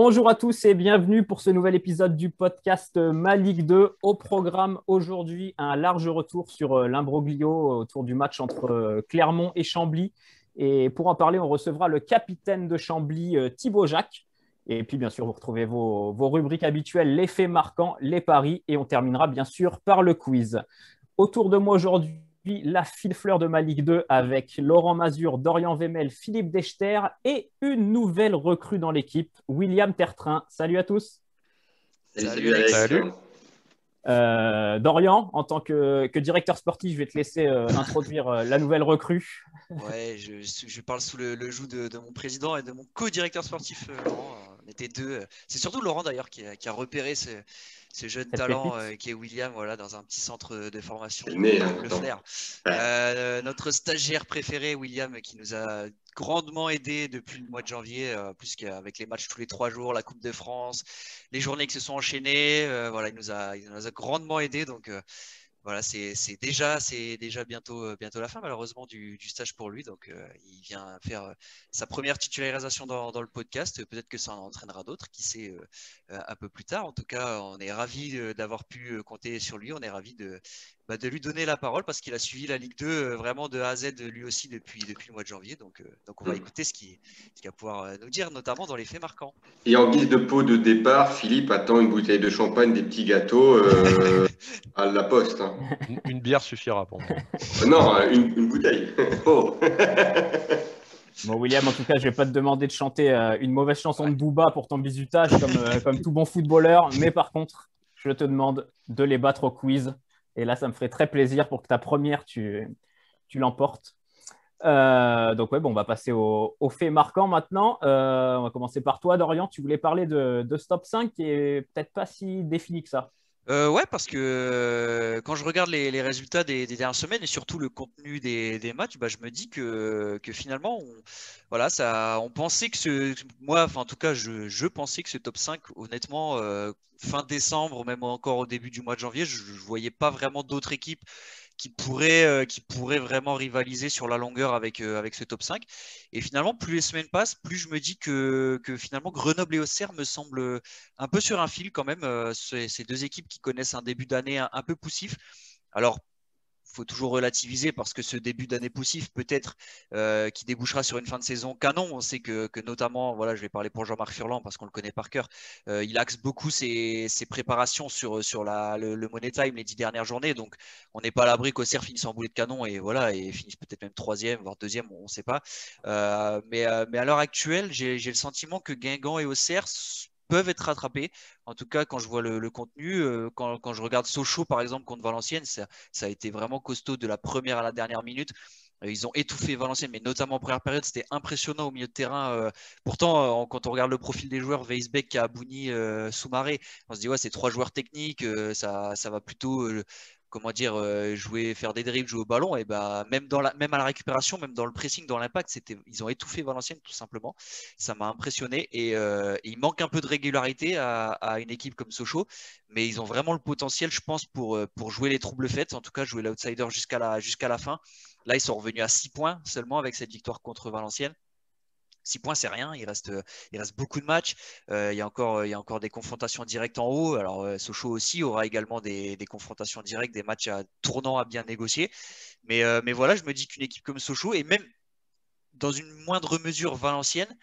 Bonjour à tous et bienvenue pour ce nouvel épisode du podcast Ma Ligue 2. Au programme aujourd'hui, un large retour sur l'imbroglio autour du match entre Clermont et Chambly. Et pour en parler, on recevra le capitaine de Chambly, Thibaut Jacques. Et puis, bien sûr, vous retrouvez vos rubriques habituelles, les faits marquants, les paris. Et on terminera, bien sûr, par le quiz. Autour de moi aujourd'hui, la file-fleur de ma Ligue 2 avec Laurent Mazur, Dorian Vemel, Philippe Dechter et une nouvelle recrue dans l'équipe, William Tertrain. Salut à tous. Salut Alex. Salut. Dorian, en tant que directeur sportif, je vais te laisser introduire la nouvelle recrue. Ouais, je parle sous le joug de mon président et de mon co-directeur sportif, Laurent. On était deux. C'est surtout Laurent d'ailleurs qui a repéré ce jeune Cette talent pépite. qui est William, voilà, dans un petit centre de formation. C'est le nez, hein, Le attends. flair. Notre stagiaire préféré, William, qui nous a grandement aidé depuis le mois de janvier, plus qu'avec les matchs tous les 3 jours, la Coupe de France, les journées qui se sont enchaînées. Voilà, il nous a grandement aidé. Donc, voilà, c'est déjà bientôt la fin malheureusement du stage pour lui. Donc il vient faire sa première titularisation dans le podcast. Peut-être que ça en entraînera d'autres, qui sait, un peu plus tard. En tout cas, on est ravis d'avoir pu compter sur lui. On est ravis de lui donner la parole parce qu'il a suivi la Ligue 2 vraiment de A à Z lui aussi depuis le mois de janvier. Donc on va écouter ce qu'il va pouvoir nous dire, notamment dans les faits marquants. Et en guise de pot de départ, Philippe attend une bouteille de champagne, des petits gâteaux à la poste, hein. Une bière suffira pour moi. Non, une bouteille. Oh. Bon, William, en tout cas, je ne vais pas te demander de chanter une mauvaise chanson de Booba pour ton bizutage comme tout bon footballeur. Mais par contre, je te demande de les battre au quiz. Et là, ça me ferait très plaisir pour que ta première, tu l'emportes. Donc, ouais, bon, on va passer aux faits marquants maintenant. On va commencer par toi, Dorian. Tu voulais parler de ce top 5 qui est peut-être pas si défini que ça. Ouais, parce que quand je regarde les résultats des dernières semaines et surtout le contenu des matchs, bah, je me dis que finalement, voilà, on pensait moi, enfin, en tout cas, je pensais que ce top 5, honnêtement, fin décembre, même encore au début du mois de janvier, je ne voyais pas vraiment d'autres équipes qui pourrait vraiment rivaliser sur la longueur avec ce top 5. Et finalement, plus les semaines passent, plus je me dis que finalement Grenoble et Auxerre me semblent un peu sur un fil quand même. Ces deux équipes qui connaissent un début d'année un peu poussif. Alors, faut toujours relativiser parce que ce début d'année poussif peut-être qui débouchera sur une fin de saison canon. On sait que notamment, voilà, je vais parler pour Jean-Marc Furlan parce qu'on le connaît par cœur, il axe beaucoup ses préparations sur le Money Time les 10 dernières journées. Donc on n'est pas à l'abri qu'Auxerre finisse en boulet de canon et voilà, et finisse peut-être même troisième voire deuxième, on ne sait pas. Mais à l'heure actuelle, j'ai le sentiment que Guingamp et Auxerre peuvent être rattrapés. En tout cas, quand je vois le contenu, quand je regarde Sochaux par exemple contre Valenciennes, ça a été vraiment costaud de la première à la dernière minute. Ils ont étouffé Valenciennes, mais notamment en première période, c'était impressionnant au milieu de terrain. Pourtant, quand on regarde le profil des joueurs, Weisbeck, Abouni, Soumaré, on se dit ouais, c'est trois joueurs techniques, ça va plutôt, comment dire, jouer, faire des dribbles, jouer au ballon. Et bah, même à la récupération, même dans le pressing, dans l'impact, ils ont étouffé Valenciennes tout simplement. Ça m'a impressionné et il manque un peu de régularité à une équipe comme Sochaux, mais ils ont vraiment le potentiel, je pense, pour jouer les troubles faites, en tout cas jouer l'outsider jusqu'à la fin. Là, ils sont revenus à 6 points seulement avec cette victoire contre Valenciennes. 6 points, c'est rien. Il reste beaucoup de matchs. Il y a encore des confrontations directes en haut. Alors, Sochaux aussi aura également des confrontations directes, des matchs tournants à bien négocier. Mais voilà, je me dis qu'une équipe comme Sochaux, et même dans une moindre mesure Valenciennes,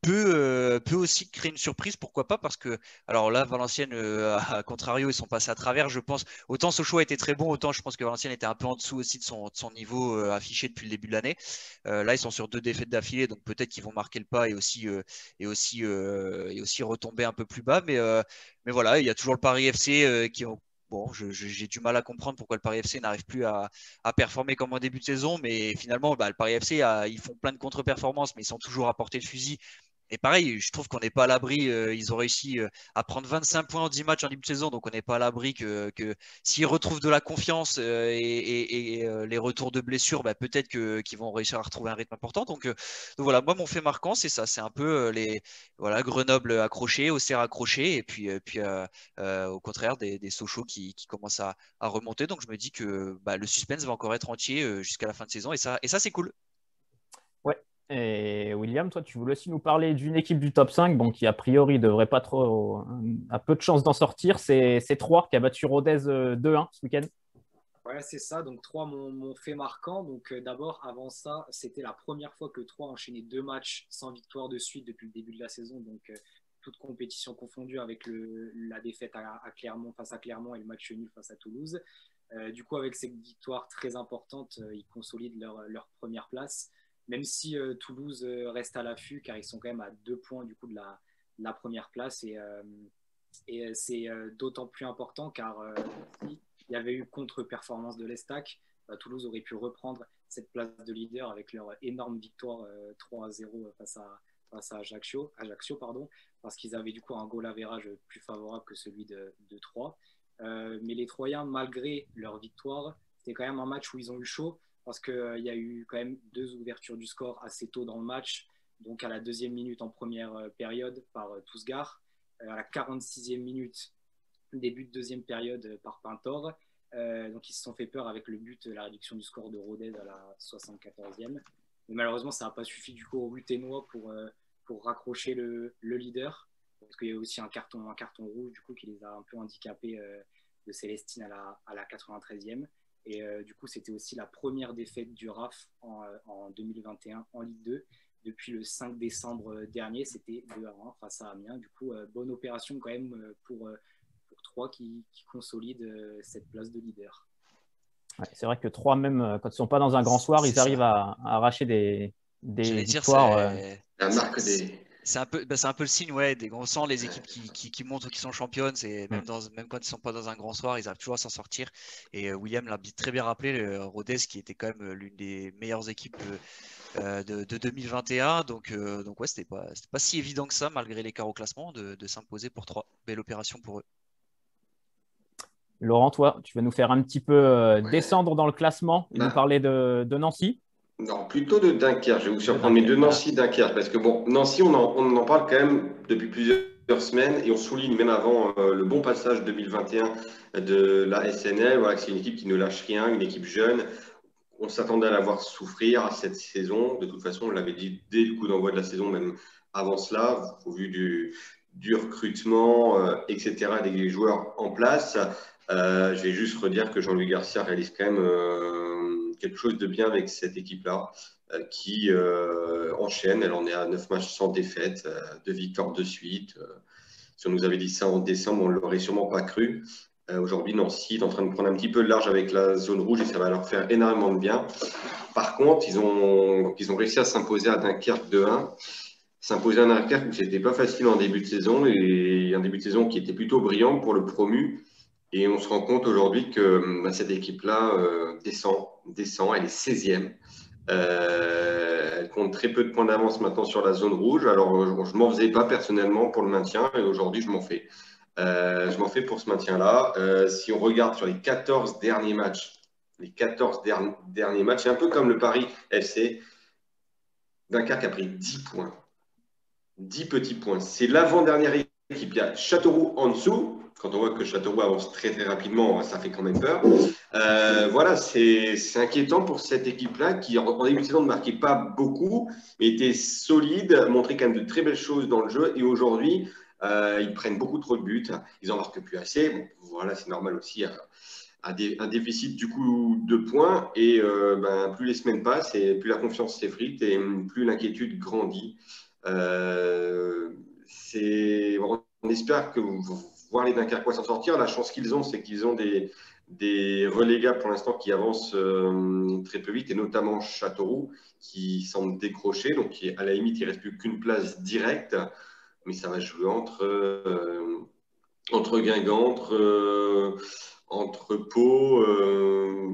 peut aussi créer une surprise, pourquoi pas, parce que, alors là, Valenciennes, à contrario, ils sont passés à travers, je pense. Autant Sochaux a été très bon, autant je pense que Valenciennes était un peu en dessous aussi de son niveau affiché depuis le début de l'année. Là, ils sont sur 2 défaites d'affilée, donc peut-être qu'ils vont marquer le pas et aussi retomber un peu plus bas. Mais voilà, il y a toujours le Paris FC qui ont. Bon, j'ai du mal à comprendre pourquoi le Paris FC n'arrive plus à performer comme en début de saison, mais finalement, bah, le Paris FC, ils font plein de contre-performances, mais ils sont toujours à portée de fusil. Et pareil, je trouve qu'on n'est pas à l'abri. Ils ont réussi à prendre 25 points en 10 matchs en début de saison, donc on n'est pas à l'abri que s'ils retrouvent de la confiance et les retours de blessures, bah, peut-être qu'ils vont réussir à retrouver un rythme important. Donc voilà, moi mon fait marquant, c'est ça, c'est un peu voilà, Grenoble accroché, Auxerre accroché, et puis au contraire des Sochaux qui commencent à remonter. Donc je me dis que bah, le suspense va encore être entier jusqu'à la fin de saison, et ça c'est cool. Ouais, Et William, toi, tu voulais aussi nous parler d'une équipe du top 5, bon, qui a priori devrait pas trop, a peu de chances d'en sortir. C'est Troyes qui a battu Rodez 2-1 ce week-end. Ouais, c'est ça. Donc, Troyes, mon fait marquant. Donc, d'abord, avant ça, c'était la première fois que Troyes enchaînait 2 matchs sans victoire de suite depuis le début de la saison. Donc, toute compétition confondue avec la défaite à Clermont face à Clermont et le match nul face à Toulouse. Du coup, avec cette victoire très importante, ils consolident leur première place. Même si Toulouse reste à l'affût, car ils sont quand même à 2 points du coup de la première place. Et c'est d'autant plus important car si il y avait eu contre-performance de l'Estac, Toulouse aurait pu reprendre cette place de leader avec leur énorme victoire 3-0 face à Ajaccio, parce qu'ils avaient du coup un goal average plus favorable que celui de Troyes. Mais les Troyens, malgré leur victoire, c'était quand même un match où ils ont eu chaud, parce qu'il y a eu quand même 2 ouvertures du score assez tôt dans le match, donc à la 2e minute en première période par Tousgar, à la 46e minute, début de 2e période par Pintor. Donc ils se sont fait peur avec le but, la réduction du score de Rodez à la 74e. Mais malheureusement, ça n'a pas suffi du coup au Ruténois pour raccrocher le leader, parce qu'il y a eu aussi un carton rouge du coup qui les a un peu handicapés de Célestine à la 93e. Et du coup, c'était aussi la première défaite du RAF en 2021 en Ligue 2. Depuis le 5 décembre dernier, c'était 2-1 face à Amiens. Du coup, bonne opération quand même pour Troyes qui consolide cette place de leader. Ouais, c'est vrai que Troyes, même quand ils ne sont pas dans un grand soir, ils arrivent à arracher des victoires. La marque des. C'est un peu le signe, ouais. On sent les équipes qui montrent qu'ils sont championnes. C'est même quand ils sont pas dans un grand soir, ils arrivent toujours à s'en sortir. Et William l'a très bien rappelé, le Rodez qui était quand même l'une des meilleures équipes de 2021. Donc ouais, c'était pas si évident que ça, malgré l'écart au classement, de s'imposer pour 3. Belle opération pour eux. Laurent, toi, tu vas nous faire un petit peu descendre dans le classement et nous parler de Nancy. Non, plutôt de Dunkerque. Je vais vous surprendre, mais de Nancy-Dunkerque. Parce que bon, Nancy, on en parle quand même depuis plusieurs semaines et on souligne même avant le bon passage 2021 de la SNL. Voilà, que c'est une équipe qui ne lâche rien, une équipe jeune. On s'attendait à la voir souffrir cette saison. De toute façon, on l'avait dit dès le coup d'envoi de la saison, même avant cela, au vu du recrutement, etc., des joueurs en place. Je vais juste redire que Jean-Louis Garcia réalise quand même quelque chose de bien avec cette équipe-là qui enchaîne. Elle en est à 9 matchs sans défaite, 2 victoires de suite. Si on nous avait dit ça en décembre, on ne l'aurait sûrement pas cru. Aujourd'hui, Nancy est en train de prendre un petit peu de large avec la zone rouge et ça va leur faire énormément de bien. Par contre, ils ont réussi à s'imposer à Dunkerque 2-1. S'imposer à Dunkerque où c'était pas facile en début de saison et un début de saison qui était plutôt brillant pour le promu. Et on se rend compte aujourd'hui que cette équipe-là descend. Elle est 16e. Elle compte très peu de points d'avance maintenant sur la zone rouge. Alors, je ne m'en faisais pas personnellement pour le maintien et aujourd'hui, je m'en fais. Je m'en fais pour ce maintien-là. Si on regarde sur les 14 derniers matchs, c'est un peu comme le Paris FC. Dunkerque a pris 10 points. 10 petits points. C'est l'avant-dernière équipe. Il y a Châteauroux en dessous. Quand on voit que Châteauroux avance très très rapidement, ça fait quand même peur. Voilà, c'est inquiétant pour cette équipe-là qui, en début de saison, ne marquait pas beaucoup, mais était solide, montrait quand même de très belles choses dans le jeu. Et aujourd'hui, ils prennent beaucoup trop de buts. Ils n'en marquent plus assez. Bon, voilà, c'est normal aussi. Un déficit du coup de points. Et plus les semaines passent, et plus la confiance s'effrite et plus l'inquiétude grandit. On espère que voir les Dunkerquois s'en sortir. La chance qu'ils ont, c'est qu'ils ont des relégables pour l'instant qui avancent très peu vite, et notamment Châteauroux qui semble décrocher. Donc, à la limite, il ne reste plus qu'une place directe, mais ça va jouer entre Guingamp, entre Pau,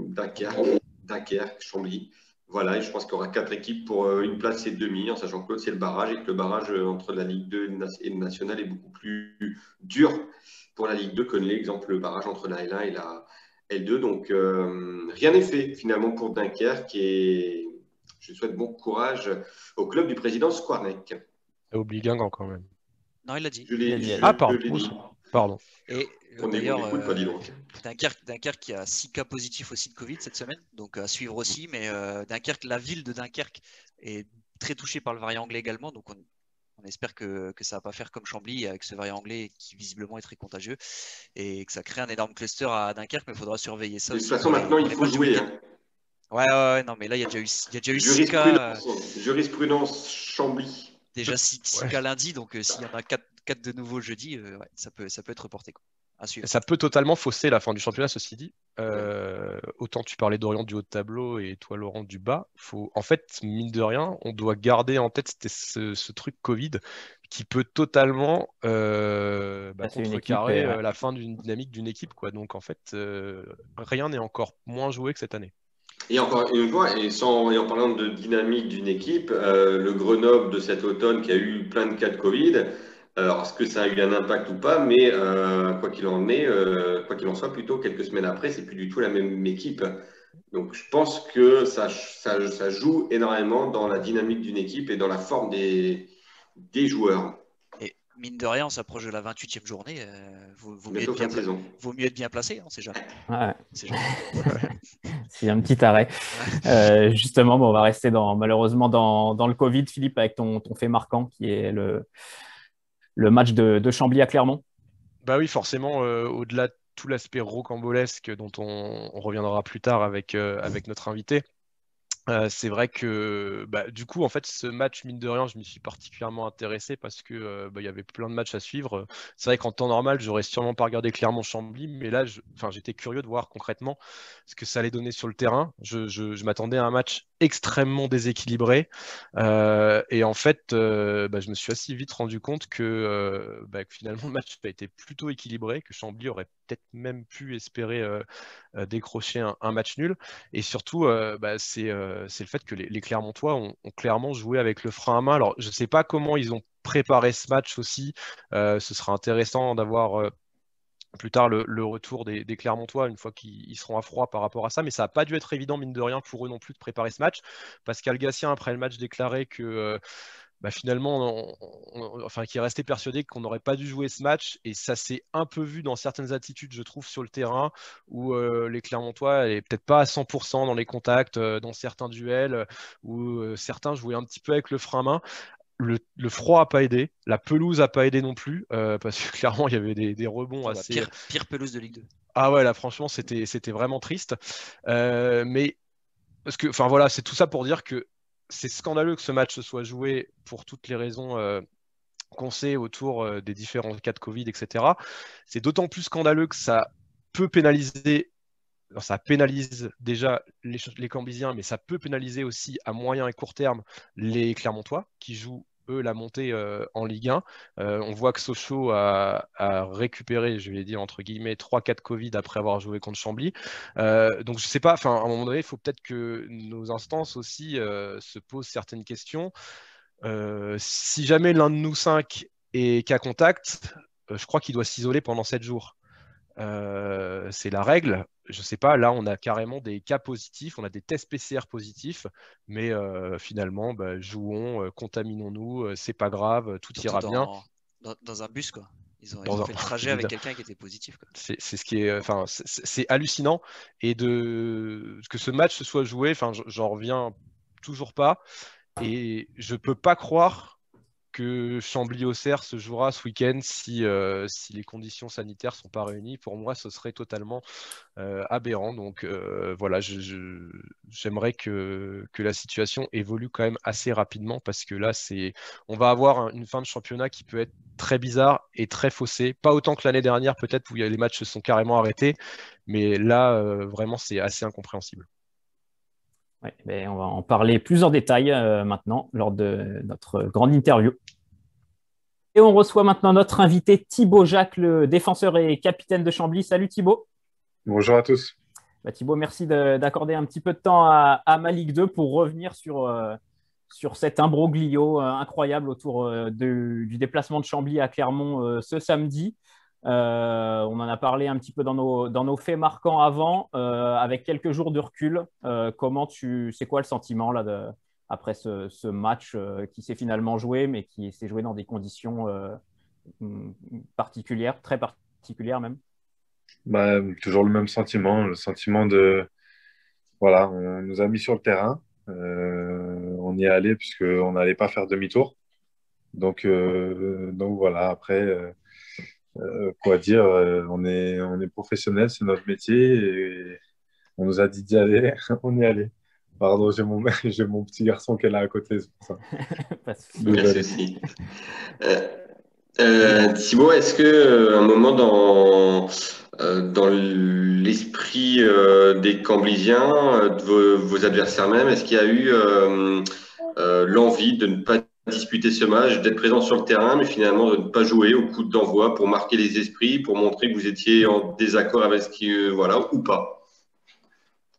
Dunkerque, Chambly. Voilà, et je pense qu'il y aura 4 équipes pour une place et demi, en sachant que l'autre, c'est le barrage, et que le barrage entre la Ligue 2 et le National est beaucoup plus dur pour la Ligue 2 que l'exemple, le barrage entre la L1 et la L2. Donc, rien n'est fait finalement pour Dunkerque, et je souhaite bon courage au club du président Squarneck. Et oublie Guingamp quand même. Non, il l'a dit. Pardon. Et d'ailleurs, Dunkerque qui a 6 cas positifs aussi de Covid cette semaine, donc à suivre aussi. Mais la ville de Dunkerque est très touché par le variant anglais également, donc on espère que ça va pas faire comme Chambly avec ce variant anglais qui visiblement est très contagieux et que ça crée un énorme cluster à Dunkerque, mais il faudra surveiller ça De toute aussi façon, maintenant, pour il les faut matchs du jouer. week-end. Hein. Ouais, non, mais là, il y a déjà eu 6 cas, Jurisprudence Chambly. déjà six Ouais. cas lundi, donc s'il y en a 4 de nouveau jeudi, ouais, ça peut être reporté, quoi. À suivre. Ça peut totalement fausser la fin du championnat, ceci dit. Autant tu parlais d'Orient du haut de tableau et toi, Laurent, du bas. En fait, mine de rien, on doit garder en tête ce truc Covid qui peut totalement C'est une équipe. contrecarrer la fin d'une dynamique d'une équipe, quoi. Donc, en fait, rien n'est encore moins joué que cette année. Et encore une fois, et en parlant de dynamique d'une équipe, le Grenoble de cet automne qui a eu plein de cas de Covid, alors est-ce que ça a eu un impact ou pas, mais quoi qu'il en soit, plutôt quelques semaines après, c'est plus du tout la même équipe. Donc je pense que ça joue énormément dans la dynamique d'une équipe et dans la forme des joueurs. Et mine de rien, on s'approche de la 28e journée. Vaut mieux Bientôt fin de saison. être bien placé, on sait jamais. Ouais. C'est jamais. C'est un petit arrêt. Justement, on va rester malheureusement dans le Covid, Philippe, avec ton fait marquant qui est le match de Chambly à Clermont. Bah oui, forcément, au-delà de tout l'aspect rocambolesque dont on reviendra plus tard avec notre invité. C'est vrai que du coup, en fait, ce match, mine de rien, je m'y suis particulièrement intéressé parce que il y avait plein de matchs à suivre. C'est vrai qu'en temps normal, j'aurais sûrement pas regardé Clermont-Chambly, mais là, j'étais curieux de voir concrètement ce que ça allait donner sur le terrain. Je m'attendais à un match extrêmement déséquilibré. Et en fait, je me suis assez vite rendu compte que finalement, le match a été plutôt équilibré, que Chambly aurait peut-être même pu espérer décrocher un match nul. Et surtout, c'est le fait que les Clermontois ont clairement joué avec le frein à main. Alors, je ne sais pas comment ils ont préparé ce match aussi. Ce sera intéressant d'avoir plus tard le retour des Clermontois une fois qu'ils seront à froid par rapport à ça. Mais ça n'a pas dû être évident, mine de rien, pour eux non plus de préparer ce match. Pascal Gatien, après le match, déclarait que finalement, qui est resté persuadé qu'on n'aurait pas dû jouer ce match. Et ça s'est un peu vu dans certaines attitudes, je trouve, sur le terrain, où les Clermontois n'étaient peut-être pas à 100% dans les contacts, dans certains duels, où certains jouaient un petit peu avec le frein à main. Le froid n'a pas aidé, la pelouse n'a pas aidé non plus, parce que clairement, il y avait des rebonds assez... Pire pelouse de Ligue 2. Ah ouais, là, franchement, c'était vraiment triste. Mais, parce que, c'est tout ça pour dire que c'est scandaleux que ce match se soit joué pour toutes les raisons qu'on sait autour des différents cas de Covid, etc. C'est d'autant plus scandaleux que ça peut pénaliser, alors ça pénalise déjà les Cambysiens, mais ça peut pénaliser aussi à moyen et court terme les Clermontois qui jouent eux la montée en Ligue 1. On voit que Sochaux a récupéré, je vais dire entre guillemets, 3 cas de Covid après avoir joué contre Chambly. Donc je sais pas, à un moment donné, il faut peut-être que nos instances aussi se posent certaines questions. Si jamais l'un de nous 5 est cas contact, je crois qu'il doit s'isoler pendant 7 jours. C'est la règle. Je sais pas, là on a carrément des cas positifs, on a des tests PCR positifs, mais finalement jouons, contaminons-nous, c'est pas grave, tout ira bien. Dans un bus, quoi. Ils ont fait le trajet avec quelqu'un qui était positif, quoi. C'est ce qui est, c'est hallucinant, et que ce match se soit joué, j'en reviens toujours pas, et je peux pas croire que Chambly-Auxerre se jouera ce week-end si les conditions sanitaires ne sont pas réunies. Pour moi, ce serait totalement aberrant. Donc voilà, j'aimerais que la situation évolue quand même assez rapidement, parce que là, on va avoir une fin de championnat qui peut être très bizarre et très faussée. Pas autant que l'année dernière, peut-être, où les matchs se sont carrément arrêtés. Mais là, vraiment, c'est assez incompréhensible. Ouais, on va en parler plus en détail maintenant lors de notre grande interview. Et on reçoit maintenant notre invité Thibaut Jacques, le défenseur et capitaine de Chambly. Salut Thibaut. Bonjour à tous. Thibaut, merci d'accorder un petit peu de temps à ma Ligue 2 pour revenir sur cet imbroglio incroyable autour du déplacement de Chambly à Clermont ce samedi. On en a parlé un petit peu dans nos faits marquants avant, avec quelques jours de recul. C'est quoi le sentiment là, après ce match qui s'est finalement joué, mais qui s'est joué dans des conditions particulières, très particulières même? Toujours le même sentiment, le sentiment de... Voilà, on nous a mis sur le terrain. On on y est allé puisqu'on n'allait pas faire demi-tour. Donc voilà, après, quoi dire, on est professionnel, c'est notre métier et on nous a dit d'y aller, on y est allé. Pardon, j'ai mon petit garçon qui est là à côté, c'est pour ça. Pas de souci. Merci Désolé. aussi. Thibaut, est-ce que un moment dans l'esprit des Cambrisiens, de vos adversaires même, est-ce qu'il y a eu l'envie de ne pas disputer ce match, d'être présent sur le terrain, mais finalement de ne pas jouer au coup d'envoi pour marquer les esprits, pour montrer que vous étiez en désaccord avec ce qui, voilà, ou pas?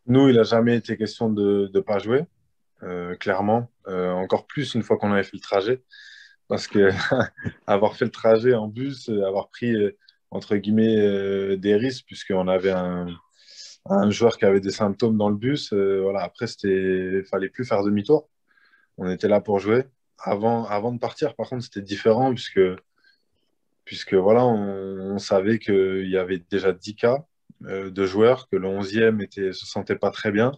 Nous, il n'a jamais été question de ne pas jouer, clairement. Encore plus une fois qu'on avait fait le trajet. Parce que avoir fait le trajet en bus, avoir pris, entre guillemets, des risques, puisqu'on avait un joueur qui avait des symptômes dans le bus, voilà, après, fallait plus faire demi-tour. On était là pour jouer. Avant de partir, par contre, c'était différent, puisque voilà, on savait qu'il y avait déjà 10 cas de joueurs, que le 11e se sentait pas très bien.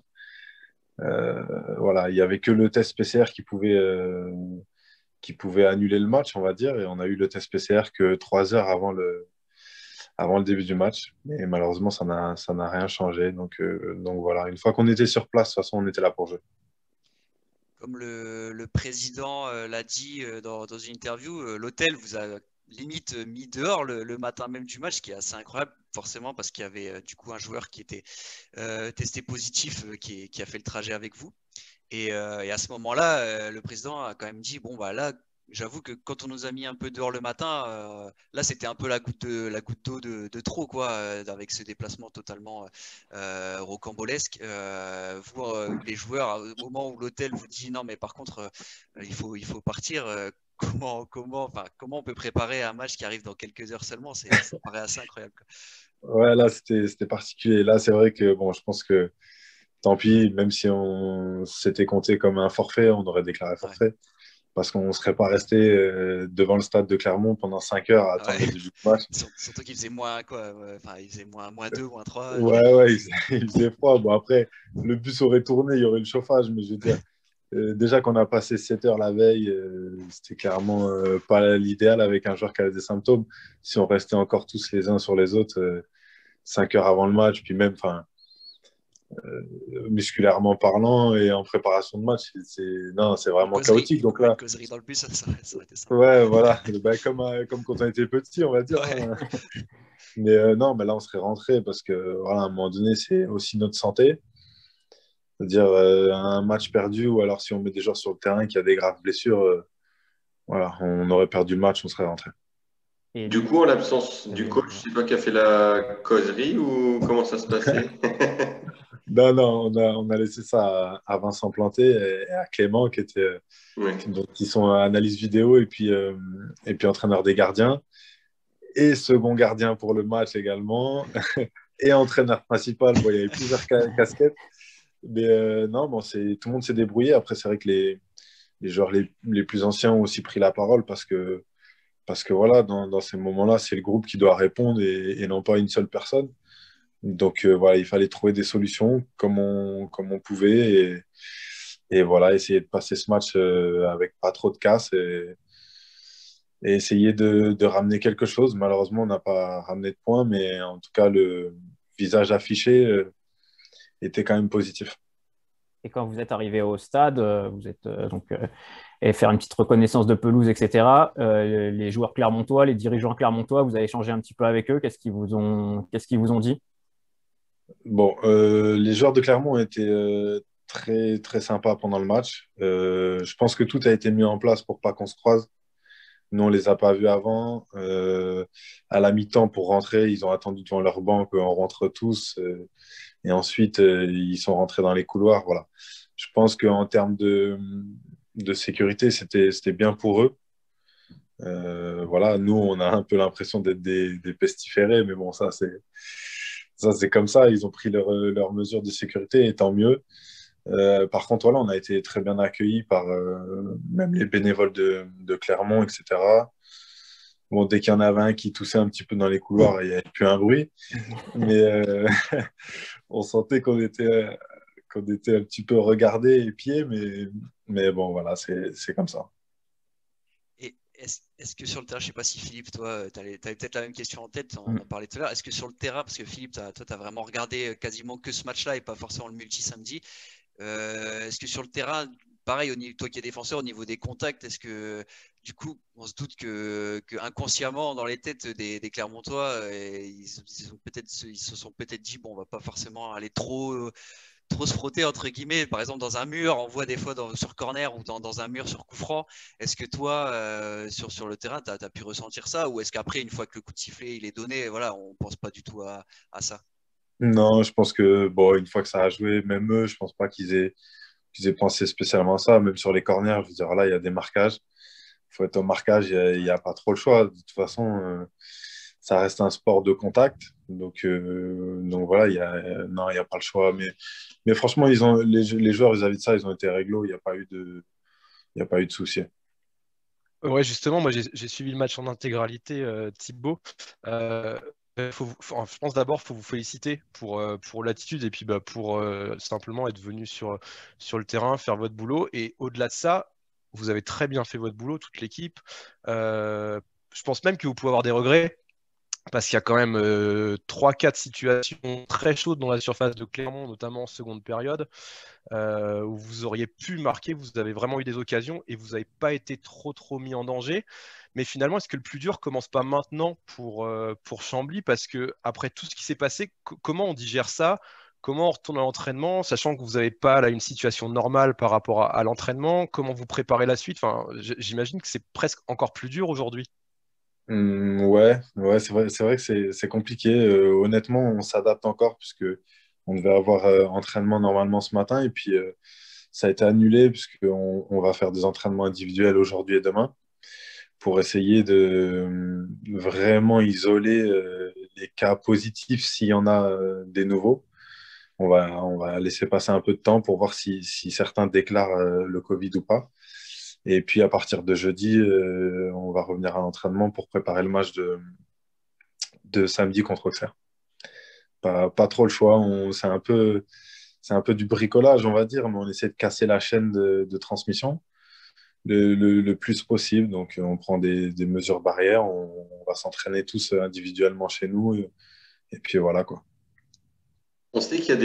Voilà, il n'y avait que le test PCR qui pouvait annuler le match, on va dire. Et on a eu le test PCR que 3 heures avant le début du match. Mais malheureusement, ça n'a rien changé. Donc voilà, une fois qu'on était sur place, de toute façon, on était là pour jouer. Comme le président l'a dit dans une interview, l'hôtel vous a limite mis dehors le matin même du match, ce qui est assez incroyable, forcément, parce qu'il y avait du coup un joueur qui était testé positif, qui a fait le trajet avec vous. Et à ce moment-là, le président a quand même dit, bon, bah là, j'avoue que quand on nous a mis un peu dehors le matin, là, c'était un peu la goutte d'eau de trop, quoi, avec ce déplacement totalement rocambolesque. Voir les joueurs, au moment où l'hôtel vous dit, non, mais par contre, il faut partir. Comment on peut préparer un match qui arrive dans quelques heures seulement? Ça paraît assez incroyable, quoi. Ouais, là, c'était particulier. Là, c'est vrai que, bon, je pense que tant pis, même si on s'était compté comme un forfait, on aurait déclaré forfait. Ouais. Parce qu'on ne serait pas resté devant le stade de Clermont pendant 5 heures à attendre le début du match. Surtout qu'il faisait moins, quoi. Enfin, il faisait moins 2, moins 3. Ouais, il faisait froid. Bon, après, le bus aurait tourné, il y aurait le chauffage, mais je veux dire, déjà qu'on a passé 7 heures la veille, c'était clairement pas l'idéal avec un joueur qui avait des symptômes. Si on restait encore tous les uns sur les autres, 5 heures avant le match, puis même, enfin, musculairement parlant et en préparation de match, c'est vraiment chaotique. Donc là, une causerie dans le bus, ça aurait été sympa. Ouais, voilà, bah, comme quand on était petit, on va dire. Ouais. Hein. Mais non, mais là, on serait rentré parce que, voilà, à un moment donné, c'est aussi notre santé. C'est-à-dire, un match perdu, ou alors si on met des joueurs sur le terrain qui a des graves blessures, voilà, on aurait perdu le match, on serait rentré. Et du coup, en l'absence du coach, je sais pas qui a fait la causerie ou comment ça se passait? Non, on a laissé ça à Vincent Planté et à Clément, qui sont analystes vidéo et puis entraîneur des gardiens et second gardien pour le match également et entraîneur principal. Bon, il y avait plusieurs casquettes, mais non, bon, tout le monde s'est débrouillé. Après, c'est vrai que les joueurs les plus anciens ont aussi pris la parole parce que voilà, dans ces moments-là, c'est le groupe qui doit répondre et non pas une seule personne. Donc voilà, il fallait trouver des solutions comme on pouvait et voilà, essayer de passer ce match avec pas trop de casse et essayer de ramener quelque chose. Malheureusement, on n'a pas ramené de points, mais en tout cas, le visage affiché était quand même positif. Et quand vous êtes arrivé au stade, vous êtes et faire une petite reconnaissance de pelouse, etc. Les joueurs clermontois, les dirigeants clermontois, vous avez échangé un petit peu avec eux. Qu'est-ce qu'ils vous ont dit? Bon, les joueurs de Clermont ont été très, très sympas pendant le match. Je pense que tout a été mis en place pour pas qu'on se croise. Nous, on les a pas vus avant. À la mi-temps, pour rentrer, ils ont attendu devant leur banc qu'on rentre tous. Et ensuite, ils sont rentrés dans les couloirs. Voilà. Je pense qu'en termes de sécurité, c'était bien pour eux. Voilà, nous, on a un peu l'impression d'être des pestiférés, mais bon, ça, c'est comme ça. Ils ont pris leurs mesures de sécurité, et tant mieux. Par contre, voilà, on a été très bien accueillis par même les bénévoles de Clermont, etc. Bon, dès qu'il y en avait un qui toussait un petit peu dans les couloirs, il n'y avait plus un bruit. Mais on sentait qu'on qu'on était un petit peu regardés et pieds, mais bon, voilà, c'est comme ça. Et est-ce que sur le terrain, je ne sais pas si Philippe, toi, tu avais peut-être la même question en tête, on en parlait tout à l'heure. Est-ce que sur le terrain, parce que Philippe, toi, tu as vraiment regardé quasiment que ce match-là et pas forcément le multi samedi, est-ce que sur le terrain, pareil, toi qui es défenseur, au niveau des contacts, est-ce que du coup, on se doute que inconsciemment, dans les têtes des Clermontois, ils se sont peut-être dit, bon, on va pas forcément aller trop se frotter entre guillemets, par exemple dans un mur, on voit des fois sur corner ou dans un mur sur coup franc. Est-ce que toi, sur le terrain, tu as pu ressentir ça, ou est-ce qu'après, une fois que le coup de sifflet il est donné, voilà, on pense pas du tout à ça? Non, je pense que, bon, une fois que ça a joué, même eux, je pense pas qu'ils aient pensé spécialement à ça. Même sur les corners, je veux dire, là, il y a des marquages. Il faut être au marquage, il n'y a pas trop le choix. De toute façon, ça reste un sport de contact. Donc voilà, non, il n'y a pas le choix. Mais franchement, les joueurs vis-à-vis de ça, ils ont été réglo. Il n'y a pas eu de souci. Ouais, justement, moi j'ai suivi le match en intégralité, Thibaut. Je pense d'abord qu'il faut vous féliciter pour l'attitude et puis pour simplement être venu sur le terrain, faire votre boulot. Et au-delà de ça, vous avez très bien fait votre boulot, toute l'équipe. Je pense même que vous pouvez avoir des regrets parce qu'il y a quand même 3-4 situations très chaudes dans la surface de Clermont, notamment en seconde période, où vous auriez pu marquer, vous avez vraiment eu des occasions et vous n'avez pas été trop mis en danger. Mais finalement, est-ce que le plus dur commence pas maintenant pour Chambly? Parce que après tout ce qui s'est passé, comment on digère ça? Comment on retourne à l'entraînement, sachant que vous n'avez pas là une situation normale par rapport à l'entraînement? Comment vous préparez la suite? Enfin, j'imagine que c'est presque encore plus dur aujourd'hui. Ouais, c'est vrai que c'est compliqué. Honnêtement, on s'adapte encore puisque on devait avoir entraînement normalement ce matin et puis ça a été annulé puisqu'on va faire des entraînements individuels aujourd'hui et demain pour essayer de vraiment isoler les cas positifs s'il y en a des nouveaux. On va laisser passer un peu de temps pour voir si certains déclarent le Covid ou pas. Et puis à partir de jeudi, on va revenir à l'entraînement pour préparer le match de samedi contre Auxerre. Pas trop le choix. C'est un peu du bricolage, on va dire, mais on essaie de casser la chaîne de transmission le plus possible. Donc on prend des mesures barrières, on va s'entraîner tous individuellement chez nous. Et puis voilà quoi. On sait qu'il y a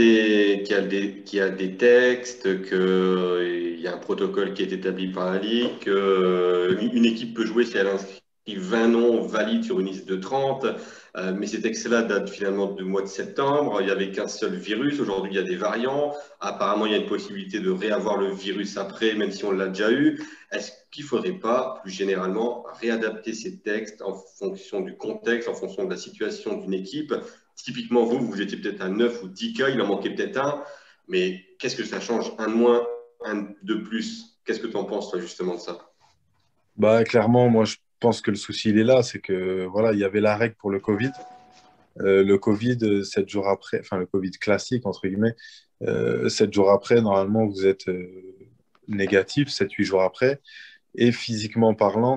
des textes, qu'il y a un protocole qui est établi par la Ligue, qu'une équipe peut jouer si elle inscrit 20 noms valides sur une liste de 30. Mais ces textes-là datent finalement du mois de septembre. Il n'y avait qu'un seul virus. Aujourd'hui, il y a des variants. Apparemment, il y a une possibilité de réavoir le virus après, même si on l'a déjà eu. Est-ce qu'il ne faudrait pas, plus généralement, réadapter ces textes en fonction du contexte, en fonction de la situation d'une équipe? Typiquement, vous étiez peut-être à 9 ou 10 cas, il en manquait peut-être un, mais qu'est-ce que ça change? Un de moins, un de plus? Qu'est-ce que tu en penses, toi, justement, de ça? Bah, clairement, moi je pense que le souci il est là, c'est que voilà, il y avait la règle pour le Covid. Le Covid, 7 jours après, enfin le Covid classique, entre guillemets, 7 jours après, normalement, vous êtes négatif, 7-8 jours après. Et physiquement parlant,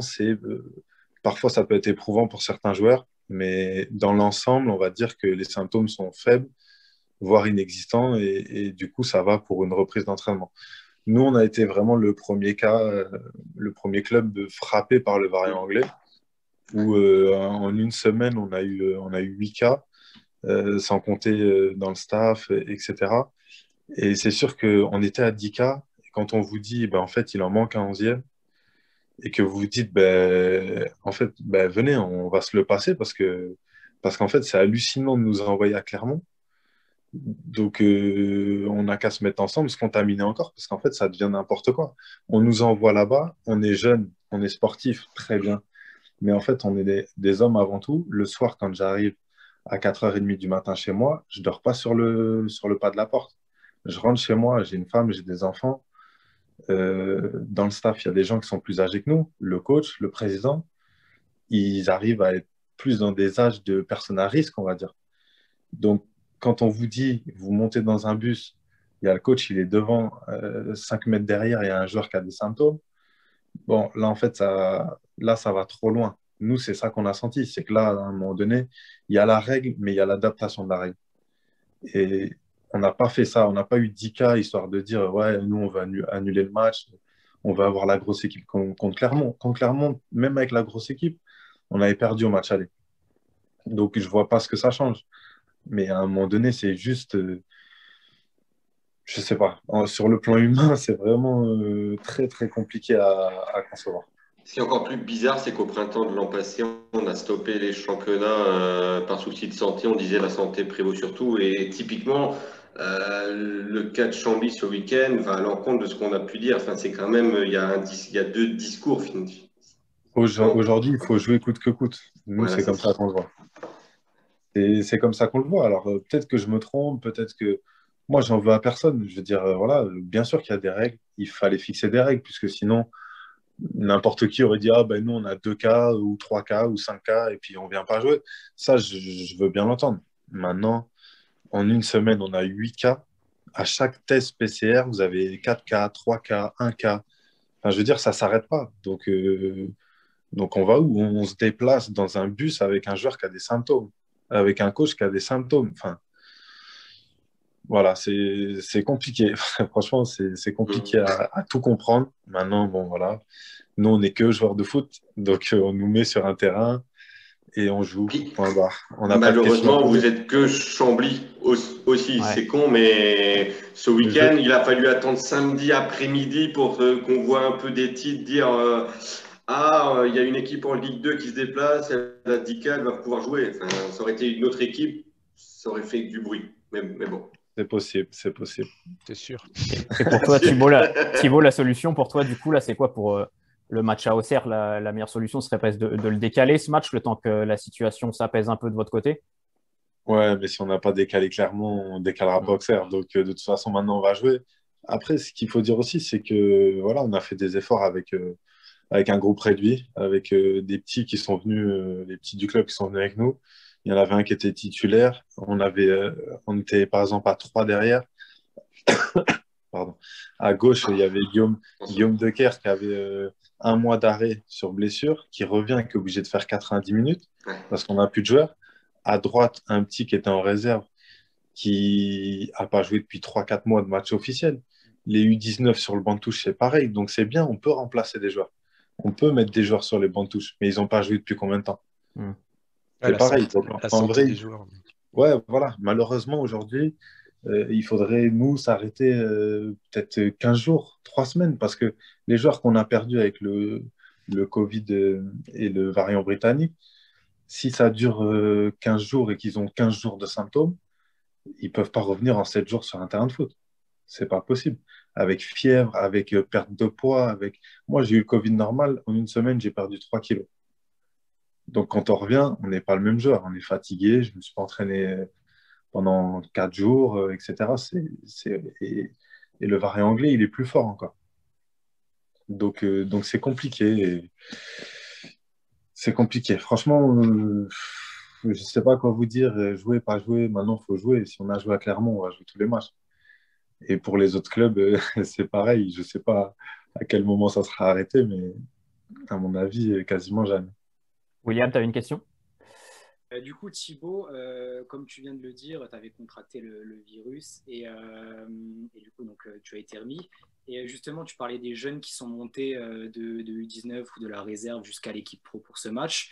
parfois ça peut être éprouvant pour certains joueurs, mais dans l'ensemble, on va dire que les symptômes sont faibles, voire inexistants, et du coup, ça va pour une reprise d'entraînement. Nous, on a été vraiment le premier cas, le premier club frappé par le variant anglais, où en une semaine, on a eu 8 cas, sans compter dans le staff, etc. Et c'est sûr qu'on était à 10 cas. Et quand on vous dit, ben, en fait, il en manque un 11e, et que vous vous dites, ben, en fait, ben, venez, on va se le passer parce qu'en fait, c'est hallucinant de nous envoyer à Clermont. Donc, on n'a qu'à se mettre ensemble, se contaminer encore, parce qu'en fait, ça devient n'importe quoi. On nous envoie là-bas, on est jeunes, on est sportifs, très bien. Mais en fait, on est des hommes avant tout. Le soir, quand j'arrive à 4h30 du matin chez moi, je ne dors pas sur le pas de la porte. Je rentre chez moi, j'ai une femme, j'ai des enfants. Dans le staff, il y a des gens qui sont plus âgés que nous, le coach, le président. Ils arrivent à être plus dans des âges de personnes à risque, on va dire. Donc, quand on vous dit, vous montez dans un bus, il y a le coach, il est devant, 5 mètres derrière, il y a un joueur qui a des symptômes. Bon, là, en fait, ça va trop loin. Nous, c'est ça qu'on a senti. C'est que là, à un moment donné, il y a la règle, mais il y a l'adaptation de la règle. Et on n'a pas fait ça. On n'a pas eu 10 cas histoire de dire, ouais, nous, on va annuler le match. On va avoir la grosse équipe contre Clermont. Contre Clermont, même avec la grosse équipe, on avait perdu au match aller. Donc, je ne vois pas ce que ça change. Mais à un moment donné, c'est juste, je ne sais pas. Sur le plan humain, c'est vraiment très, très compliqué à concevoir. Ce qui est encore plus bizarre, c'est qu'au printemps de l'an passé, on a stoppé les championnats par souci de santé. On disait la santé prévaut surtout. Et typiquement, le cas de Chambly ce week-end va à l'encontre de ce qu'on a pu dire. Enfin, c'est quand même, il y a deux discours. Aujourd'hui, il faut jouer coûte que coûte. Nous, Voilà, c'est comme ça qu'on le voit. Et c'est comme ça qu'on le voit. Alors, peut-être que je me trompe, peut-être que moi, j'en veux à personne. Je veux dire, voilà, bien sûr qu'il y a des règles. Il fallait fixer des règles, puisque sinon, n'importe qui aurait dit, ah ben nous, on a 2 cas, ou 3 cas, ou 5 cas, et puis on vient pas jouer. Ça, je veux bien l'entendre. Maintenant, en une semaine, on a 8 cas. À chaque test PCR, vous avez 4 cas, 3 cas, 1 cas. Enfin, je veux dire, ça s'arrête pas. Donc, on va où? On se déplace dans un bus avec un joueur qui a des symptômes, avec un coach qui a des symptômes. Enfin, voilà, c'est compliqué. Franchement, c'est compliqué à tout comprendre. Maintenant, bon, voilà. Nous, on n'est que joueurs de foot. Donc, on nous met sur un terrain et on joue. Point barre. On n'a pas de questions à Malheureusement, vous poser. êtes que Chambly aussi. Ouais. C'est con, mais ce week-end, il a fallu attendre samedi après-midi pour qu'on voit un peu des titres dire il y a une équipe en Ligue 2 qui se déplace, elle a 10 cas, elle va pouvoir jouer. Enfin, ça aurait été une autre équipe, ça aurait fait du bruit. Mais bon. C'est possible, c'est possible. C'est sûr. Et pour toi, Thibaut, la solution pour toi, du coup, là, c'est quoi pour le match à Auxerre? La meilleure solution serait presque de le décaler, ce match, le temps que la situation s'apaise un peu de votre côté? Ouais, mais si on n'a pas décalé clairement, on décalera pas Auxerre. Donc, de toute façon, maintenant, on va jouer. Après, ce qu'il faut dire aussi, c'est que voilà, on a fait des efforts avec un groupe réduit, avec des petits qui sont venus, les petits du club qui sont venus avec nous. Il y en avait un qui était titulaire. On était par exemple à 3 derrière. Pardon. À gauche, il y avait Guillaume Decker qui avait 1 mois d'arrêt sur blessure, qui revient, qui est obligé de faire 90 minutes parce qu'on n'a plus de joueurs. À droite, un petit qui était en réserve, qui n'a pas joué depuis 3-4 mois de match officiel. Les U19 sur le banc de touche, c'est pareil. Donc c'est bien, on peut remplacer des joueurs. On peut mettre des joueurs sur les bancs de touche, mais ils n'ont pas joué depuis combien de temps? C'est pareil. La En santé vrai, des joueurs. ouais, voilà. Malheureusement, aujourd'hui, il faudrait, nous, s'arrêter peut-être 15 jours, 3 semaines, parce que les joueurs qu'on a perdus avec le Covid et le variant britannique, si ça dure 15 jours et qu'ils ont 15 jours de symptômes, ils ne peuvent pas revenir en 7 jours sur un terrain de foot. C'est pas possible. Avec fièvre, avec perte de poids, avec... Moi, j'ai eu le Covid normal. En une semaine, j'ai perdu 3 kilos. Donc, quand on revient, on n'est pas le même joueur. On est fatigué. Je ne me suis pas entraîné pendant 4 jours, etc. Et le variant anglais, il est plus fort encore. Donc c'est compliqué. C'est compliqué. Franchement, je ne sais pas quoi vous dire. Jouer, pas jouer. Maintenant, il faut jouer. Si on a joué à Clermont, on va jouer tous les matchs. Et pour les autres clubs, c'est pareil. Je ne sais pas à quel moment ça sera arrêté, mais à mon avis, quasiment jamais. William, tu avais une question? Du coup, Thibaut, comme tu viens de le dire, tu avais contracté le virus et du coup, donc, tu as été remis. Et justement, tu parlais des jeunes qui sont montés de U19 ou de la réserve jusqu'à l'équipe pro pour ce match.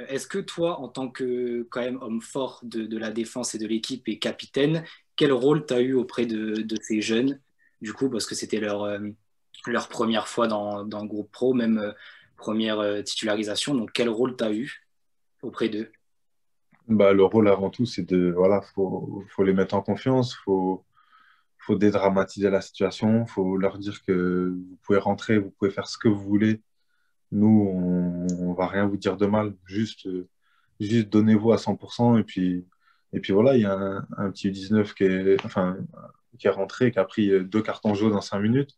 Est-ce que toi, en tant que quand même homme fort de la défense et de l'équipe et capitaine, quel rôle tu as eu auprès de ces jeunes, du coup, parce que c'était leur première fois dans le groupe pro, même première titularisation. Donc, quel rôle tu as eu auprès d'eux? Bah, le rôle avant tout, c'est voilà, faut les mettre en confiance, faut dédramatiser la situation, faut leur dire que vous pouvez rentrer, vous pouvez faire ce que vous voulez. Nous, on va rien vous dire de mal, juste donnez-vous à 100% et puis voilà, il y a un petit U19 qui est rentré, qui a pris 2 cartons jaunes en 5 minutes,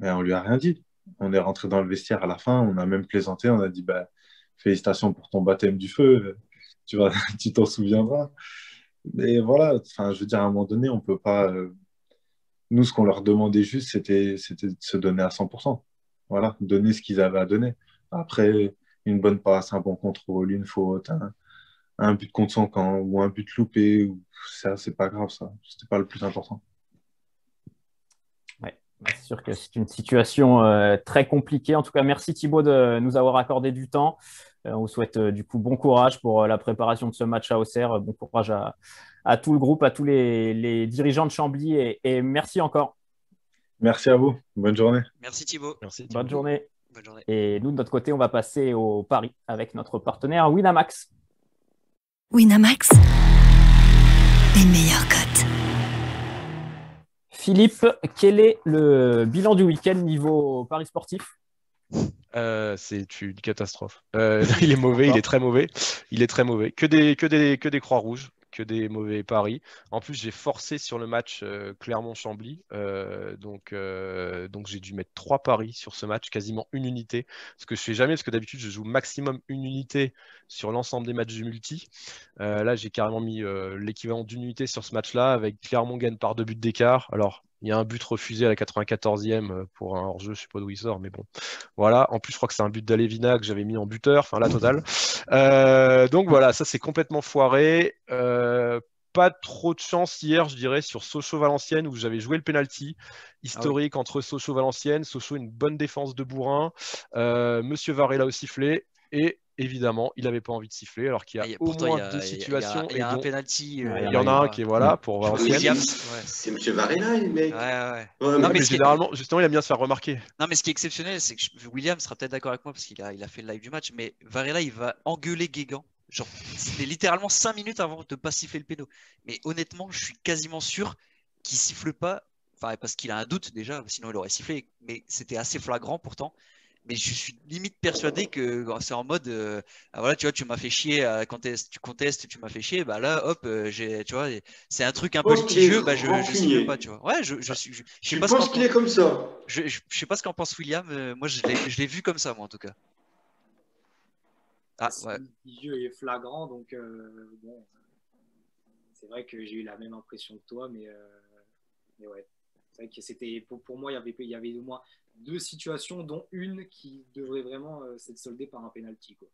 mais on lui a rien dit. On est rentré dans le vestiaire à la fin, on a même plaisanté, on a dit bah, félicitations pour ton baptême du feu, tu t'en souviendras. Et voilà, enfin, je veux dire, à un moment donné, on peut pas. Nous, ce qu'on leur demandait juste, c'était de se donner à 100%. Voilà, donner ce qu'ils avaient à donner. Après, une bonne passe, un bon contrôle, une faute, un but contre son camp ou un but loupé. Ça, c'est pas grave, ça. C'était pas le plus important. Ouais, c'est sûr que c'est une situation très compliquée. En tout cas, merci Thibaut de nous avoir accordé du temps. On vous souhaite du coup bon courage pour la préparation de ce match à Auxerre. Bon courage à tout le groupe, à tous les dirigeants de Chambly et merci encore. Merci à vous. Bonne journée. Merci Thibaut. Merci. Bonne journée. Bonne journée. Et nous, de notre côté, on va passer au pari avec notre partenaire Winamax. Winamax, les meilleures cotes. Philippe, quel est le bilan du week-end niveau paris sportif? C'est une catastrophe. Il est mauvais, il est très mauvais. Il est très mauvais. Que des croix rouges, que des mauvais paris. En plus, j'ai forcé sur le match Clermont-Chambly. Donc j'ai dû mettre 3 paris sur ce match, quasiment une unité. Ce que je fais jamais, parce que d'habitude, je joue maximum une unité sur l'ensemble des matchs du multi. Là, j'ai carrément mis l'équivalent d'une unité sur ce match-là, avec Clermont gagne par 2 buts d'écart. Alors, il y a un but refusé à la 94e pour un hors-jeu, je ne sais pas d'où il sort, mais bon. Voilà. En plus, je crois que c'est un but d'Alevina que j'avais mis en buteur, enfin la totale. Donc voilà, ça c'est complètement foiré. Pas trop de chance hier, je dirais, sur Sochaux-Valenciennes où j'avais joué le penalty historique entre Sochaux-Valenciennes. Sochaux, une bonne défense de Bourrin. Monsieur Varela au sifflet. Et évidemment, il n'avait pas envie de siffler, alors qu'il y a au moins 2 situations. Il y a un penalty. Il y en a un qui est voilà pour Valenciennes. C'est Monsieur Varela, le mec. Ouais. Non, mais généralement, justement, il aime bien se faire remarquer. Non, mais ce qui est exceptionnel, c'est que William sera peut-être d'accord avec moi parce qu'il a fait le live du match, mais Varela, il va engueuler Guégan. Genre, c'était littéralement 5 minutes avant de ne pas siffler le péno. Mais honnêtement, je suis quasiment sûr qu'il siffle pas. Enfin, parce qu'il a un doute déjà, sinon il aurait sifflé. Mais c'était assez flagrant pourtant. Mais je suis limite persuadé que c'est en mode voilà, tu vois, tu m'as fait chier tu contestes, tu m'as fait chier, bah là hop, tu vois, c'est un truc un peu litigieux, bah je siffle pas, tu vois. Ouais, je sais pas pense qu'il est comme ça. Je sais pas ce qu'en pense William, moi je l'ai vu comme ça moi en tout cas. Ouais. Litigieux et flagrant, donc bon, c'est vrai que j'ai eu la même impression que toi, mais ouais. C'est vrai que c'était pour moi, il y avait au moins 2 situations, dont une qui devrait vraiment s'être soldée par un penalty, quoi.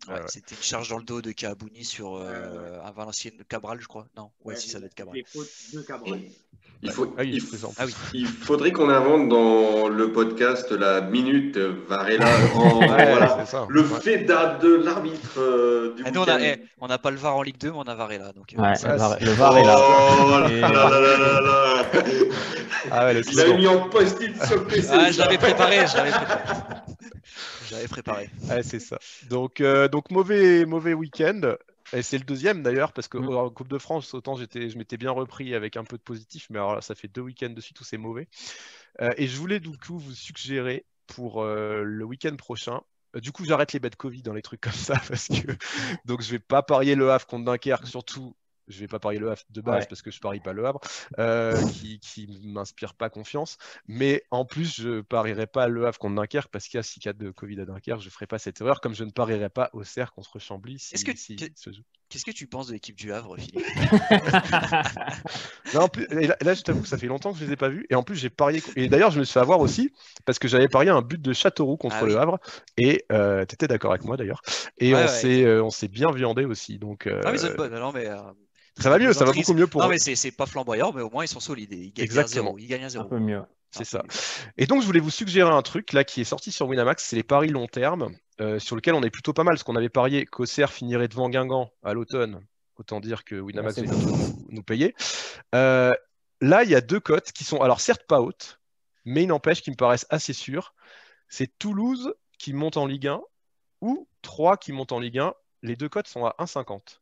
Ouais, c'était une charge dans le dos de Kabouni sur un Valenciennes de Cabral, je crois. Non, si ça doit être Cabral. Les fautes de Cabral. Il faudrait qu'on invente dans le podcast la minute Varela le fait de l'arbitre du week-end. On n'a pas le VAR en Ligue 2, mais on a Varela. Donc, le VAR est là. Il avait mis en post-it sur le PC. Je l'avais préparé. J'avais préparé. C'est ça. Donc mauvais week-end. Et c'est le deuxième d'ailleurs, parce qu'en Coupe de France, autant je m'étais bien repris avec un peu de positif, mais alors là, ça fait 2 week-ends de suite où c'est mauvais. Et je voulais du coup vous suggérer pour le week-end prochain. Du coup, j'arrête les bêtes Covid dans les trucs comme ça, parce que donc je vais pas parier le Havre contre Dunkerque, surtout. Je vais pas parier le Havre de base parce que je parie pas le Havre, qui m'inspire pas confiance. Mais en plus, je parierai pas le Havre contre Dunkerque parce qu'il y a 6 cas de Covid à Dunkerque. Je ferai pas cette erreur, comme je ne parierai pas Auxerre contre Chambly. Qu'est-ce que tu penses de l'équipe du Havre, Philippe? Non, là, je t'avoue, ça fait longtemps que je les ai pas vus. Et en plus, j'ai parié. Et d'ailleurs, je me suis fait avoir aussi parce que j'avais parié un but de Châteauroux contre le Havre. Et tu étais d'accord avec moi d'ailleurs. Et on s'est bien viandé aussi. Donc, mais c'est bonne. Non, mais. Ça va mieux, ça va beaucoup mieux pour eux. Non, mais c'est pas flamboyant, mais au moins ils sont solides. Ils gagnent 0. Ils gagnent à 0. Un peu mieux. C'est ça. Et donc, je voulais vous suggérer un truc là qui est sorti sur Winamax, c'est les paris long terme, sur lequel on est plutôt pas mal, parce qu'on avait parié qu'Auxerre finirait devant Guingamp à l'automne. Autant dire que Winamax va nous payer. Là, il y a 2 cotes qui sont, alors certes pas hautes, mais il n'empêche qui me paraissent assez sûres. C'est Toulouse qui monte en Ligue 1 ou 3 qui monte en Ligue 1. Les 2 cotes sont à 1,50.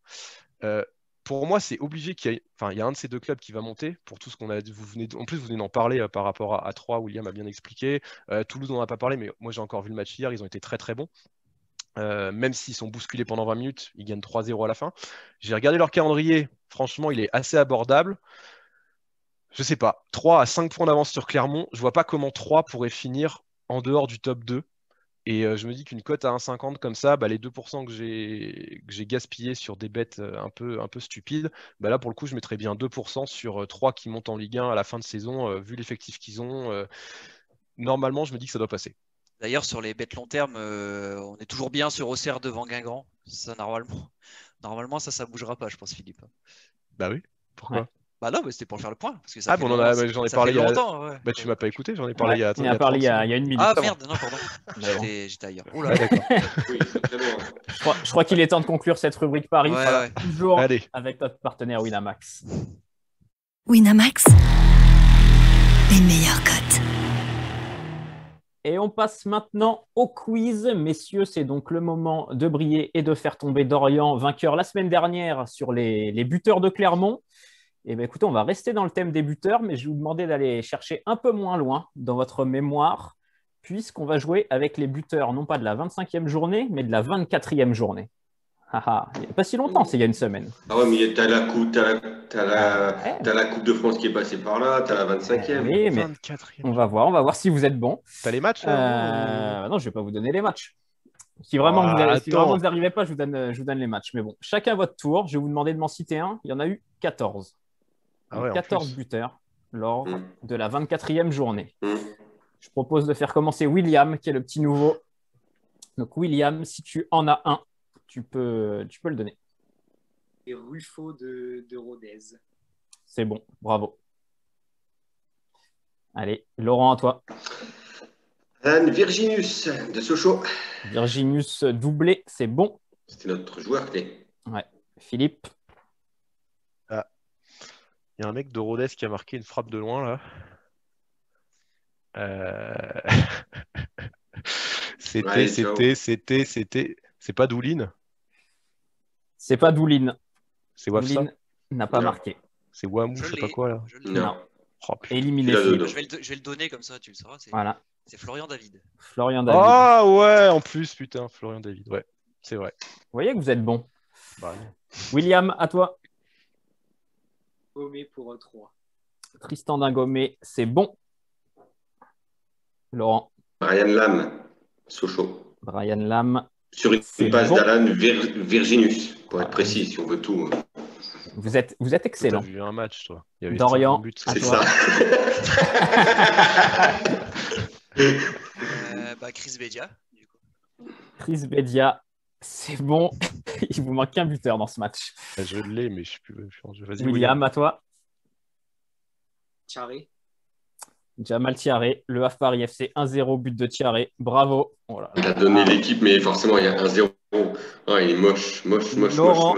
Pour moi, c'est obligé qu'il y ait. Enfin, il y a un de ces 2 clubs qui va monter pour tout ce qu'on a. En plus, vous venez d'en parler par rapport à 3. William a bien expliqué. Toulouse, on n'en a pas parlé, mais moi, j'ai encore vu le match hier. Ils ont été très, très bons. Même s'ils sont bousculés pendant 20 minutes, ils gagnent 3-0 à la fin. J'ai regardé leur calendrier. Franchement, il est assez abordable. Je sais pas. 3 à 5 points d'avance sur Clermont. Je vois pas comment 3 pourrait finir en dehors du top 2. Et je me dis qu'une cote à 1,50 comme ça, les 2% que j'ai gaspillés sur des bêtes un peu stupides, là pour le coup je mettrais bien 2% sur 3 qui montent en Ligue 1 à la fin de saison, vu l'effectif qu'ils ont. Normalement je me dis que ça doit passer. D'ailleurs sur les bêtes long terme, on est toujours bien sur Auxerre devant Guingamp. Ça Normalement, ça bougera pas, je pense, Philippe. Bah oui, pourquoi? Ouais. Bah non, mais c'était pour faire le point. Parce que ça fait bon, j'en ai ça parlé fait longtemps. Ouais. Bah tu m'as pas écouté, j'en ai parlé Ouais, il y il a a parlé 30 il y a secondes. une minute. Ah merde, non, pardon. Mais bon. J'étais ailleurs. Oh Ouais, là. d'accord. Oui, c'est très bien. Je crois qu'il est temps de conclure cette rubrique Paris. Ouais, Voilà, ouais. toujours Allez. avec notre partenaire Winamax. Winamax, les meilleurs cotes. Et on passe maintenant au quiz. Messieurs, c'est donc le moment de briller et de faire tomber Dorian, vainqueur la semaine dernière sur les buteurs de Clermont. Et bien écoutez, on va rester dans le thème des buteurs, mais je vais vous demander d'aller chercher un peu moins loin dans votre mémoire, puisqu'on va jouer avec les buteurs, non pas de la 25e journée, mais de la 24e journée. Il n'y a pas si longtemps, c'est il y a une semaine. Ah ouais, mais t'as la coupe, t'as la Coupe de France qui est passée par là, t'as la 25e. Oui, mais 24e. on va voir si vous êtes bon. T'as les matchs là Non, je ne vais pas vous donner les matchs. Si vraiment vous attends. n'arrivez pas, je vous donne les matchs. Mais bon, chacun votre tour. Je vais vous demander de m'en citer un. Il y en a eu 14. Ah ouais, en 14 plus. buteurs lors de la 24e journée. Mm. Je propose de faire commencer William, qui est le petit nouveau. Donc William, si tu en as un, tu peux le donner. Et Ruffo de Rodez. C'est bon, bravo. Allez, Laurent, à toi. Alan Virginius de Sochaux. Virginius doublé, c'est bon. C'était notre joueur clé. Ouais. Philippe. Il y a un mec de Rodez qui a marqué une frappe de loin là. C'était. C'est pas Doulin? C'est pas Doulin. C'est Wafsa? Doulin n'a pas marqué. C'est Wamou, je sais pas quoi là. Non. Oh, putain. Éliminé. Je vais le donner comme ça, tu le sauras. Voilà. C'est Florian David. Florian David. Ah ouais, en plus, putain, Florian David. Ouais, c'est vrai. Vous voyez que vous êtes bon. Bah, non. William, à toi. Gomé pour 3. Tristan Dingomé, c'est bon. Laurent. Brian Lam, Sochaux. Brian Lam. Sur une C'est passe bon. d'Alan Virginius, pour être précis, si on veut tout. Vous êtes excellent. T'as vu un match, toi. Il y avait Dorian, 50 buts. à C'est toi. ça. Chris Bedia, du coup. Chris Bedia, c'est bon. Il vous manque qu'un buteur dans ce match. Je l'ai, mais je sais plus. Vas-y, William, à toi. Thiaré. Jamal Thiaré, le Havre Paris FC 1-0, but de Thiaré. Bravo. Oh là là. Il a donné l'équipe, mais forcément, il y a 1-0. Ah, il est moche. Laurent.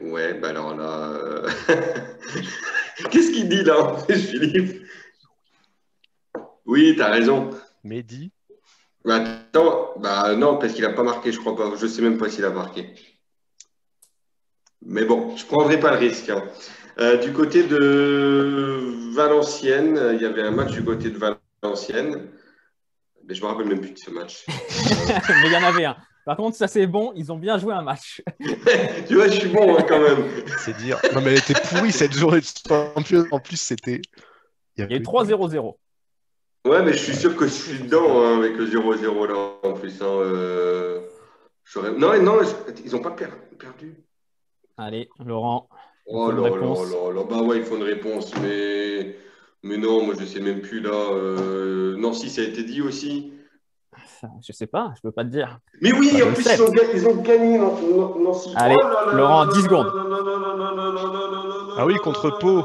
Ouais, bah alors là. Qu'est-ce qu'il dit là, Philippe? Oui, t'as raison. Mehdi. Bah, attends, bah non, parce qu'il n'a pas marqué, je crois pas. Je sais même pas s'il a marqué. Mais bon, je prendrai pas le risque. Hein. Du côté de Valenciennes, il y avait un match du côté de Valenciennes. Mais je me rappelle même plus de ce match. Mais il y en avait un. Par contre, ça c'est bon, ils ont bien joué un match. Tu vois, je suis bon hein, quand même. C'est dire. Non, mais elle était pourrie cette journée de champion. En plus, c'était. Il y a eu 3-0-0. Ouais, mais je suis sûr que je suis dedans hein, avec le 0-0 là en plus. Hein, non, ils n'ont pas perdu. Allez, Laurent. Oh une là réponse. là. Bah ouais, il faut une réponse, mais non, moi je sais même plus là. Nancy, ça a été dit aussi. Je sais pas, je peux pas te dire. Mais oui, Bah, en plus ils ont gagné Nancy. Allez, Oh là là Laurent, là 10 secondes. là Ah oui, contre Pau.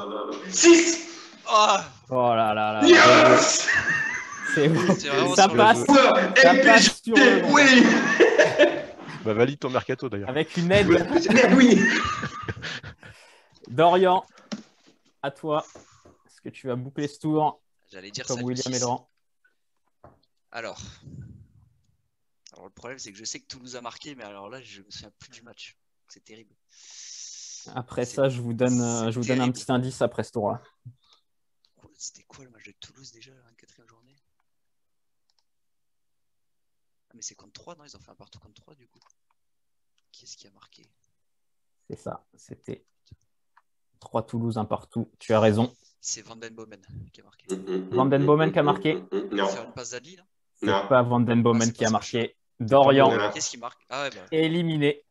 6. Ah, Oh là là là. Yes. C'est bon. c'est vraiment Ça sur passe. le- Ça passe sur le nom. Oui. Bah, valide ton mercato d'ailleurs. Avec une aide. Merde, oui. Dorian, à toi. Est-ce que tu vas boucler ce tour J'allais dire comme ça. William et Laurent? Alors, le problème, c'est que je sais que Toulouse a marqué, mais alors là, je me souviens plus du match. C'est terrible. Après ça, je vous donne un terrible. petit indice après ce tour-là. C'était quoi le match de Toulouse déjà, la 24e journée? Ah, mais c'est contre 3, non? Ils ont fait un partout contre 3 du coup. Qui est-ce qui a marqué? C'est ça. C'était 3 Toulouse, 1 partout. Tu as raison. C'est Van Den Bomen qui a marqué. Van Den Bomen qui a marqué? Non. Faire une passe d'Adli là? C'est Non. pas Van Den Bomen Ah, c'est qui a pas marqué. Dorian, Voilà. Qu'est-ce qui marque? Ah ouais, bah. éliminé.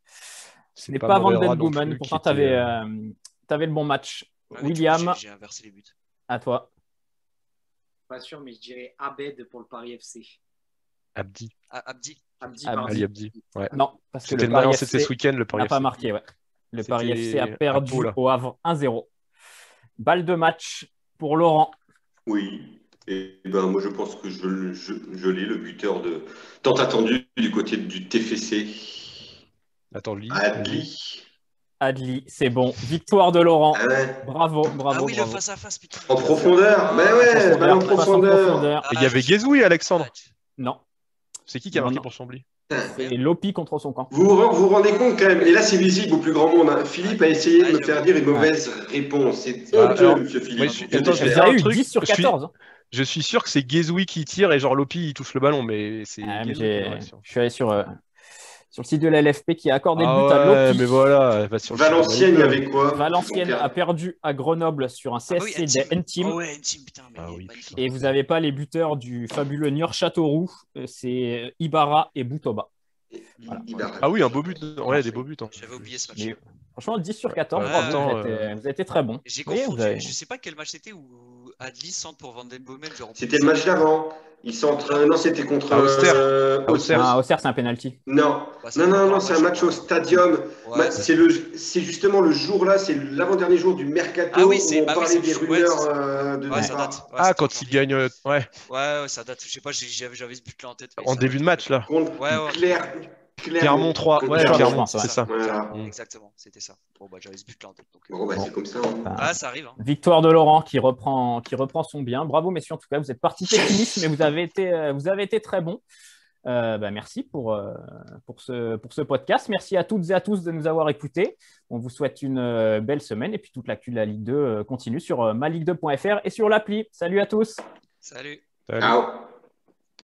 Ce C'est n'est pas Van Moreira Den non Bomen. plus Pourtant, qui tu avais, était, le bon match. Ouais, mais du coup, William, j'ai inversé les buts. à toi. Pas sûr, mais je dirais Abed pour le Paris FC. Abdi. Ah, Abdi. Abdi, Abdi. Abdi. Ouais. Non, parce que C'était le le Paris Mayence, c'était FC ce week-end, le Paris n'a pas FC. marqué. Ouais. Le Paris C'était FC a à perdu Pau, là. au Havre 1-0. Balle de match pour Laurent. Oui. Et ben, moi, je pense que je l'ai, le buteur tant attendu du côté du TFC. Attends, Lee. Adli. Adli, c'est bon. Victoire de Laurent. Ah ouais. Bravo, bravo, Ah oui, le bravo. face-à-face, putain. En profondeur. Ben ouais, balle en profondeur. Et il y avait Guézoui, Alexandre. Non, C'est qui a marqué Non. pour Chambly? c'est Lopi contre son camp. Vous vous rendez compte quand même, et là c'est visible au plus grand monde, hein. Philippe a essayé de me faire dire une mauvaise réponse. C'est honteux, monsieur Philippe. moi, attends, je vais Vous dire avez un eu truc. 10 sur 14. Je suis sûr que c'est Guézoui qui tire et genre Lopi il touche le ballon, mais c'est Mais Guézoui qui est je suis allé sur le site de la LFP qui a accordé le Ah but à ouais, Lopi. mais voilà, va sur le Valenciennes, il y avait quoi? Valenciennes a perdu à Grenoble sur un CSC des N-Team. Oh ouais, N-Team, putain. Mais Ah oui, magnifique. Et vous n'avez pas les buteurs du fabuleux Niort Châteauroux. C'est Ibarra et Boutoba. Ibarra. Ah oui, un beau but. Ouais, des beaux buts. Hein. J'avais oublié ce match. Mais franchement, 10 sur 14, Ouais, bravo, pourtant, vous avez été très bon. J'ai Oui, confondu, vous avez- je sais pas quel match c'était où Adli centre pour Van Den Bomen. C'était le match d'avant. Ils sont non, c'était contre Auxerre. Auxerre. Ah, Auxerre, c'est un penalty. Non, Bah, c'est non, pas c'est un match au stadium. Ouais, Bah, c'est justement le jour-là, c'est l'avant-dernier jour du mercato Ah oui, où on parlait des rumeurs de Ouais, ça départ. date. Ouais, Ah, c'était quand il gagne. Ouais, Ouais, ça date. Je sais pas, j'avais ce but-là en tête. mais en ça début de match là. Contre Ouais. Clermont 3. Ouais, Clermont, Clermont, c'est c'est ça. Voilà. Mm. Exactement, c'était ça. Bon, bah, j'avais ce but-là en tête. Donc, Bon, bah, c'est comme ça. Hein. Ah, ça arrive. Hein. Victoire de Laurent qui reprend son bien. Bravo, messieurs, en tout cas, vous êtes partis pessimistes, mais vous avez été très bons. Merci pour ce podcast. Merci à toutes et à tous de nous avoir écoutés. On vous souhaite une belle semaine et puis toute l'actu de la Ligue 2 continue sur maligue2.fr et sur l'appli. Salut à tous. Salut. Salut. Ciao.